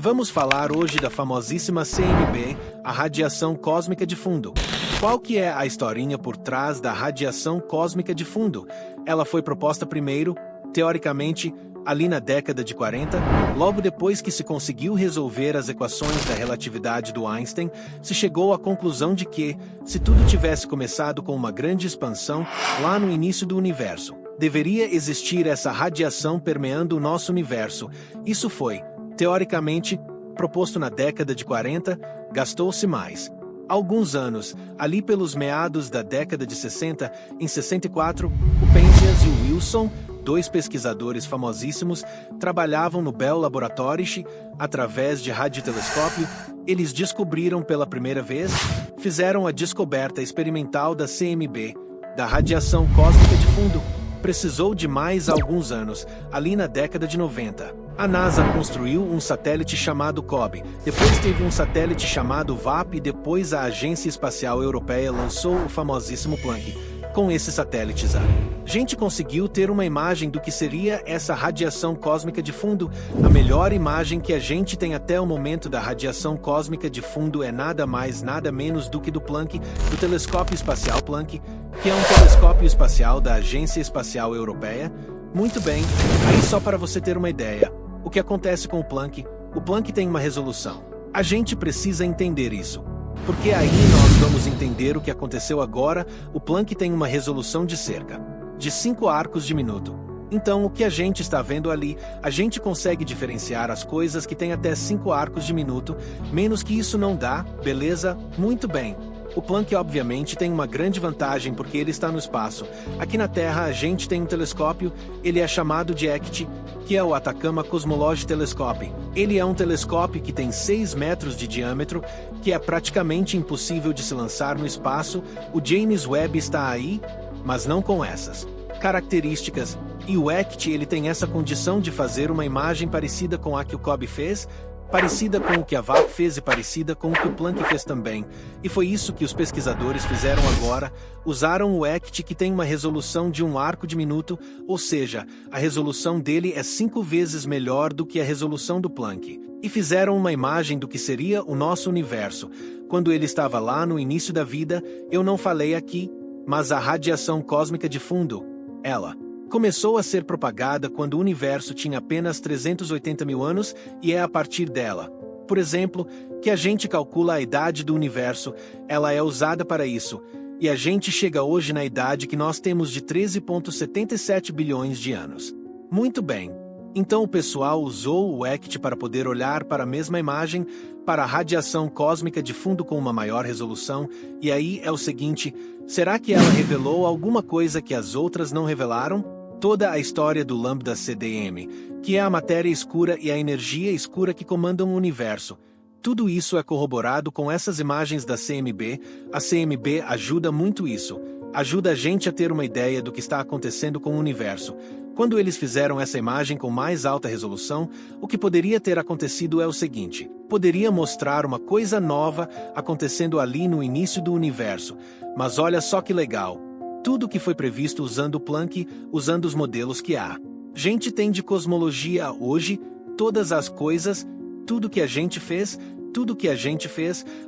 Vamos falar hoje da famosíssima CMB, a radiação cósmica de fundo. Qual que é a historinha por trás da radiação cósmica de fundo? Ela foi proposta primeiro, teoricamente, ali na década de 40, logo depois que se conseguiu resolver as equações da relatividade do Einstein, se chegou à conclusão de que, se tudo tivesse começado com uma grande expansão, lá no início do universo, deveria existir essa radiação permeando o nosso universo. Isso foi, teoricamente, proposto na década de 40, gastou-se mais alguns anos, ali pelos meados da década de 60, em 64, o Penzias e o Wilson, dois pesquisadores famosíssimos, trabalhavam no Bell Laboratories, através de radiotelescópio, eles descobriram pela primeira vez, fizeram a descoberta experimental da CMB, da radiação cósmica de fundo. Precisou de mais alguns anos, ali na década de 90. A NASA construiu um satélite chamado COBE, depois teve um satélite chamado VAP e depois a Agência Espacial Europeia lançou o famosíssimo Planck. Com esses satélites, a gente conseguiu ter uma imagem do que seria essa radiação cósmica de fundo. A melhor imagem que a gente tem até o momento da radiação cósmica de fundo é nada mais nada menos do que do Planck, do Telescópio Espacial Planck, que é um telescópio espacial da Agência Espacial Europeia. Muito bem, aí só para você ter uma ideia, o que acontece com o Planck tem uma resolução. A gente precisa entender isso. Porque aí nós vamos entender o que aconteceu agora. O Planck tem uma resolução de cerca de 5 arcos de minuto. Então o que a gente está vendo ali, a gente consegue diferenciar as coisas que têm até 5 arcos de minuto, menos que isso não dá, beleza? Muito bem. O Planck obviamente tem uma grande vantagem porque ele está no espaço. Aqui na Terra a gente tem um telescópio, ele é chamado de ECT, que é o Atacama Cosmology Telescope. Ele é um telescópio que tem 6 metros de diâmetro, que é praticamente impossível de se lançar no espaço. O James Webb está aí, mas não com essas características. E o ECT ele tem essa condição de fazer uma imagem parecida com a que o COBE fez, parecida com o que a VAP fez e parecida com o que o Planck fez também. E foi isso que os pesquisadores fizeram agora, usaram o ECT que tem uma resolução de 1 arco de minuto, ou seja, a resolução dele é 5 vezes melhor do que a resolução do Planck. E fizeram uma imagem do que seria o nosso universo. Quando ele estava lá no início da vida, eu não falei aqui, mas a radiação cósmica de fundo, ela começou a ser propagada quando o universo tinha apenas 380 mil anos e é a partir dela, por exemplo, que a gente calcula a idade do universo, ela é usada para isso, e a gente chega hoje na idade que nós temos de 13,77 bilhões de anos. Muito bem. Então o pessoal usou o ECT para poder olhar para a mesma imagem, para a radiação cósmica de fundo com uma maior resolução, e aí é o seguinte, será que ela revelou alguma coisa que as outras não revelaram? Toda a história do Lambda CDM, que é a matéria escura e a energia escura que comandam o universo. Tudo isso é corroborado com essas imagens da CMB. A CMB ajuda muito isso. Ajuda a gente a ter uma ideia do que está acontecendo com o universo. Quando eles fizeram essa imagem com mais alta resolução, o que poderia ter acontecido é o seguinte. Poderia mostrar uma coisa nova acontecendo ali no início do universo. Mas olha só que legal. Tudo que foi previsto usando o Planck, usando os modelos que a gente tem de cosmologia hoje, todas as coisas, tudo que a gente fez,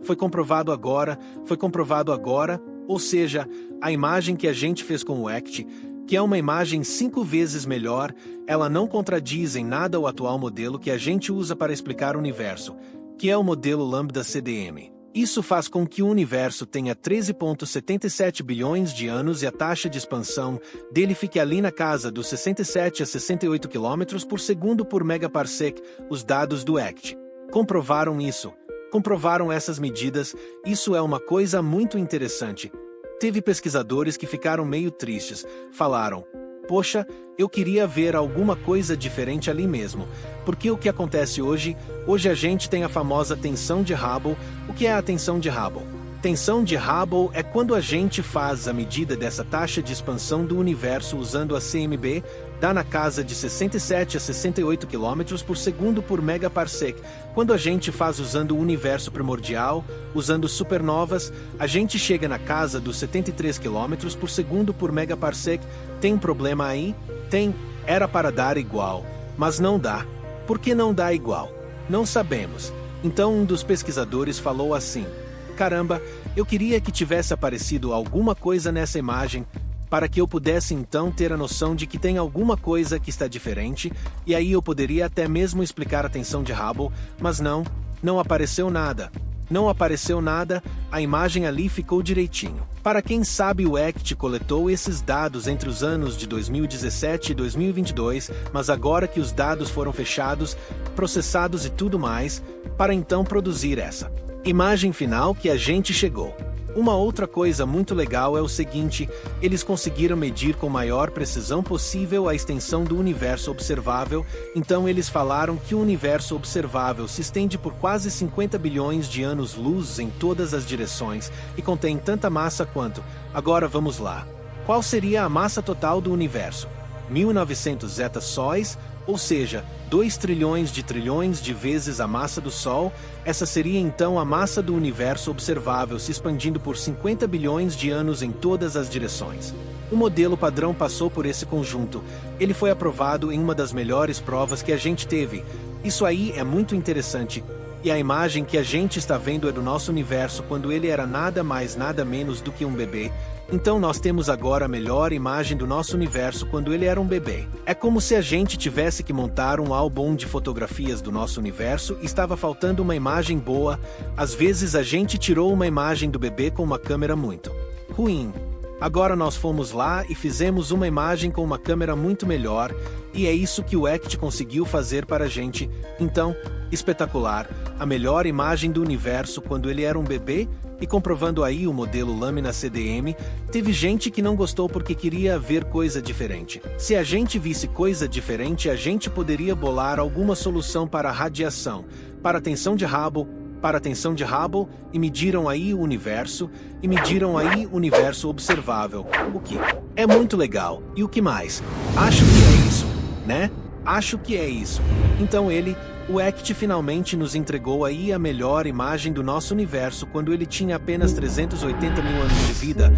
foi comprovado agora, ou seja, a imagem que a gente fez com o ECT, que é uma imagem 5 vezes melhor, ela não contradiz em nada o atual modelo que a gente usa para explicar o universo, que é o modelo Lambda CDM. Isso faz com que o universo tenha 13,77 bilhões de anos e a taxa de expansão dele fique ali na casa dos 67 a 68 km por segundo por megaparsec, os dados do ECT. Comprovaram isso. Comprovaram essas medidas, isso é uma coisa muito interessante. Teve pesquisadores que ficaram meio tristes, falaram, poxa, eu queria ver alguma coisa diferente ali mesmo, porque o que acontece hoje a gente tem a famosa tensão de Hubble. O que é a tensão de Hubble? Tensão de Hubble é quando a gente faz a medida dessa taxa de expansão do universo usando a CMB, dá na casa de 67 a 68 km por segundo por megaparsec. Quando a gente faz usando o universo primordial, usando supernovas, a gente chega na casa dos 73 km por segundo por megaparsec. Tem um problema aí? Tem. Era para dar igual. Mas não dá. Por que não dá igual? Não sabemos. Então um dos pesquisadores falou assim: caramba, eu queria que tivesse aparecido alguma coisa nessa imagem, para que eu pudesse então ter a noção de que tem alguma coisa que está diferente, e aí eu poderia até mesmo explicar a tensão de Hubble, mas não apareceu nada. Não apareceu nada, a imagem ali ficou direitinho. Para quem sabe, o ECT coletou esses dados entre os anos de 2017 e 2022, mas agora que os dados foram fechados, processados e tudo mais, para então produzir essa imagem final que a gente chegou. Uma outra coisa muito legal é o seguinte: eles conseguiram medir com maior precisão possível a extensão do universo observável, então eles falaram que o universo observável se estende por quase 50 bilhões de anos-luz em todas as direções, e contém tanta massa quanto... Agora vamos lá. Qual seria a massa total do universo? 1900 zetasóis, ou seja, 2 trilhões de vezes a massa do Sol. Essa seria então a massa do universo observável se expandindo por 50 bilhões de anos em todas as direções. O modelo padrão passou por esse conjunto. Ele foi aprovado em uma das melhores provas que a gente teve. Isso aí é muito interessante. E a imagem que a gente está vendo é do nosso universo quando ele era nada mais nada menos do que um bebê. Então nós temos agora a melhor imagem do nosso universo quando ele era um bebê. É como se a gente tivesse que montar um álbum de fotografias do nosso universo e estava faltando uma imagem boa. Às vezes a gente tirou uma imagem do bebê com uma câmera muito ruim. Agora nós fomos lá e fizemos uma imagem com uma câmera muito melhor, e é isso que o ECT conseguiu fazer para a gente. Então, espetacular, a melhor imagem do universo quando ele era um bebê, e comprovando aí o modelo lâmina CDM, teve gente que não gostou porque queria ver coisa diferente. Se a gente visse coisa diferente, a gente poderia bolar alguma solução para a radiação, para a tensão de Hubble, e mediram aí o universo, observável, o que é muito legal. E o que mais? Acho que é isso, né? Acho que é isso. Então o ECT finalmente nos entregou aí a melhor imagem do nosso universo quando ele tinha apenas 380 mil anos de vida.